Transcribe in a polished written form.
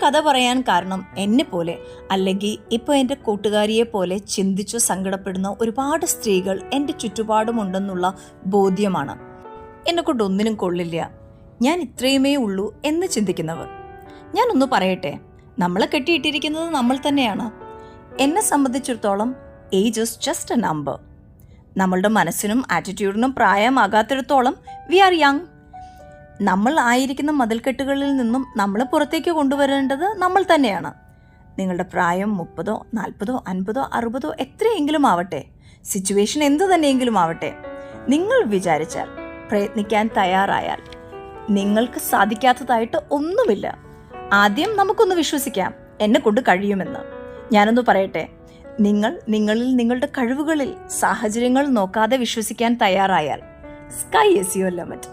കഥ പറയാൻ കാരണം എന്നെ പോലെ അല്ലെങ്കിൽ ഇപ്പോൾ എൻ്റെ കൂട്ടുകാരിയെ പോലെ ചിന്തിച്ചു സങ്കടപ്പെടുന്ന ഒരുപാട് സ്ത്രീകൾ എൻ്റെ ചുറ്റുപാടുമുണ്ടെന്നുള്ള ബോധ്യമാണ്. എന്നെക്കൊണ്ട് ഒന്നിനും കൊള്ളില്ല, ഞാൻ ഇത്രയുമേ ഉള്ളൂ എന്ന് ചിന്തിക്കുന്നവർ. ഞാനൊന്ന് പറയട്ടെ, നമ്മളെ കെട്ടിയിട്ടിരിക്കുന്നത് നമ്മൾ തന്നെയാണ്. എന്നെ സംബന്ധിച്ചിടത്തോളം age is just A number. നമ്മളുടെ മനസ്സിനും ആറ്റിറ്റ്യൂഡിനും പ്രായമാകാത്തിടത്തോളം വി ആർ യങ്. നമ്മൾ ആയിരിക്കുന്ന മതിൽക്കെട്ടുകളിൽ നിന്നും നമ്മളെ പുറത്തേക്ക് കൊണ്ടുവരേണ്ടത് നമ്മൾ തന്നെയാണ്. നിങ്ങളുടെ പ്രായം 30, 40, 50, 60 എത്രയെങ്കിലും ആവട്ടെ, സിറ്റുവേഷൻ എന്തു തന്നെയെങ്കിലും ആവട്ടെ, നിങ്ങൾ വിചാരിച്ചാൽ, പ്രയത്നിക്കാൻ തയ്യാറായാൽ നിങ്ങൾക്ക് സാധിക്കാത്തതായിട്ട് ഒന്നുമില്ല. ആദ്യം നമുക്കൊന്ന് വിശ്വസിക്കാം, എന്നെ കൊണ്ട് കഴിയുമെന്ന്. ഞാനൊന്ന് പറയട്ടെ, നിങ്ങളിൽ നിങ്ങളുടെ കഴിവുകളിൽ സാഹചര്യങ്ങൾ നോക്കാതെ വിശ്വസിക്കാൻ തയ്യാറായാൽ സ്കൈ ഈസ് യുവർ ലിമിറ്റ്.